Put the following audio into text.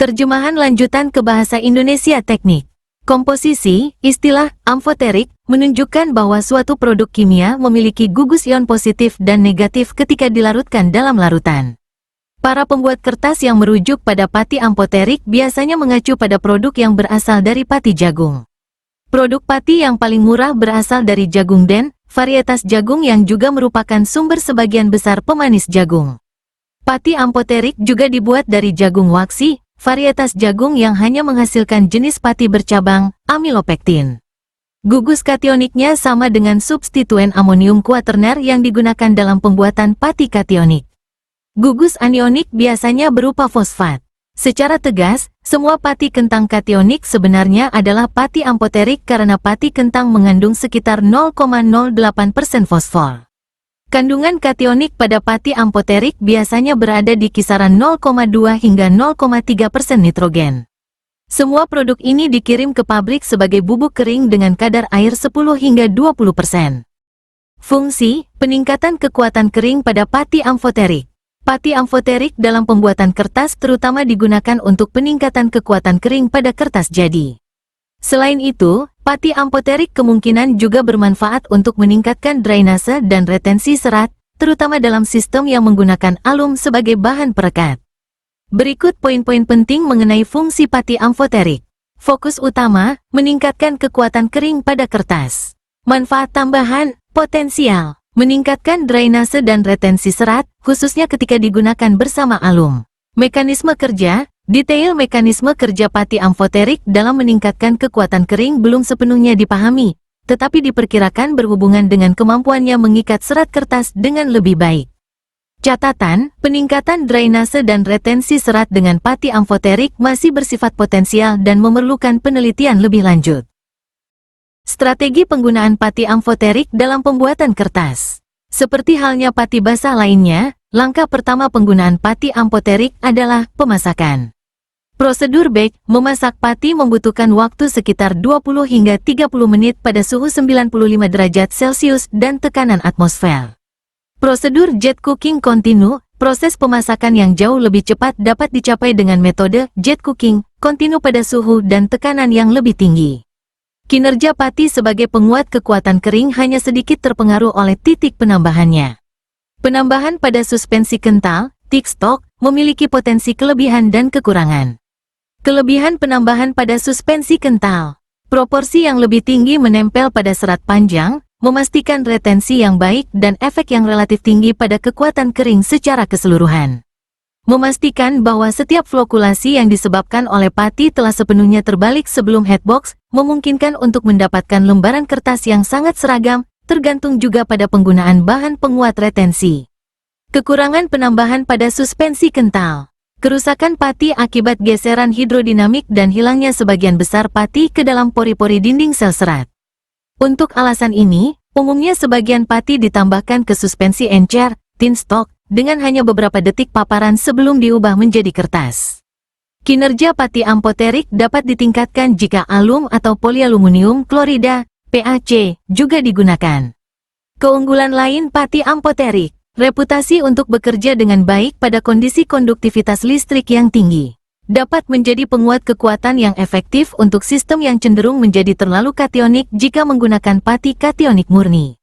Terjemahan lanjutan ke bahasa Indonesia teknik. Komposisi, istilah amfoterik, menunjukkan bahwa suatu produk kimia memiliki gugus ion positif dan negatif ketika dilarutkan dalam larutan. Para pembuat kertas yang merujuk pada pati amfoterik biasanya mengacu pada produk yang berasal dari pati jagung. Produk pati yang paling murah berasal dari jagung den, varietas jagung yang juga merupakan sumber sebagian besar pemanis jagung. Pati amfoterik juga dibuat dari jagung waksi, varietas jagung yang hanya menghasilkan jenis pati bercabang, amilopektin. Gugus kationiknya sama dengan substituen amonium kuaterner yang digunakan dalam pembuatan pati kationik. Gugus anionik biasanya berupa fosfat. Secara tegas, semua pati kentang kationik sebenarnya adalah pati amfoterik karena pati kentang mengandung sekitar 0,08% fosfor. Kandungan kationik pada pati amfoterik biasanya berada di kisaran 0,2 hingga 0,3% nitrogen. Semua produk ini dikirim ke pabrik sebagai bubuk kering dengan kadar air 10 hingga 20%. Fungsi, peningkatan kekuatan kering pada pati amfoterik. Pati amfoterik dalam pembuatan kertas terutama digunakan untuk peningkatan kekuatan kering pada kertas jadi. Selain itu, pati amfoterik kemungkinan juga bermanfaat untuk meningkatkan drainase dan retensi serat, terutama dalam sistem yang menggunakan alum sebagai bahan perekat. Berikut poin-poin penting mengenai fungsi pati amfoterik. Fokus utama, meningkatkan kekuatan kering pada kertas. Manfaat tambahan, potensial. Meningkatkan drainase dan retensi serat, khususnya ketika digunakan bersama alum. Mekanisme kerja, detail mekanisme kerja pati amfoterik dalam meningkatkan kekuatan kering belum sepenuhnya dipahami, tetapi diperkirakan berhubungan dengan kemampuannya mengikat serat kertas dengan lebih baik. Catatan, peningkatan drainase dan retensi serat dengan pati amfoterik masih bersifat potensial dan memerlukan penelitian lebih lanjut. Strategi penggunaan pati amfoterik dalam pembuatan kertas. Seperti halnya pati basah lainnya, langkah pertama penggunaan pati amfoterik adalah pemasakan. Prosedur batch, memasak pati membutuhkan waktu sekitar 20 hingga 30 menit pada suhu 95 derajat Celcius dan tekanan atmosfer. Prosedur jet cooking kontinu, proses pemasakan yang jauh lebih cepat dapat dicapai dengan metode jet cooking kontinu pada suhu dan tekanan yang lebih tinggi. Kinerja pati sebagai penguat kekuatan kering hanya sedikit terpengaruh oleh titik penambahannya. Penambahan pada suspensi kental, thick stock, memiliki potensi kelebihan dan kekurangan. Kelebihan penambahan pada suspensi kental. Proporsi yang lebih tinggi menempel pada serat panjang, memastikan retensi yang baik dan efek yang relatif tinggi pada kekuatan kering secara keseluruhan. Memastikan bahwa setiap flokulasi yang disebabkan oleh pati telah sepenuhnya terbalik sebelum headbox, memungkinkan untuk mendapatkan lembaran kertas yang sangat seragam, tergantung juga pada penggunaan bahan penguat retensi. Kekurangan penambahan pada suspensi kental. Kerusakan pati akibat geseran hidrodinamik dan hilangnya sebagian besar pati ke dalam pori-pori dinding sel serat. Untuk alasan ini, umumnya sebagian pati ditambahkan ke suspensi encer, thin stock, dengan hanya beberapa detik paparan sebelum diubah menjadi kertas. Kinerja pati amfoterik dapat ditingkatkan jika alum atau polyaluminium klorida, PAC, juga digunakan. Keunggulan lain pati amfoterik, reputasi untuk bekerja dengan baik pada kondisi konduktivitas listrik yang tinggi. Dapat menjadi penguat kekuatan yang efektif untuk sistem yang cenderung menjadi terlalu kationik jika menggunakan pati kationik murni.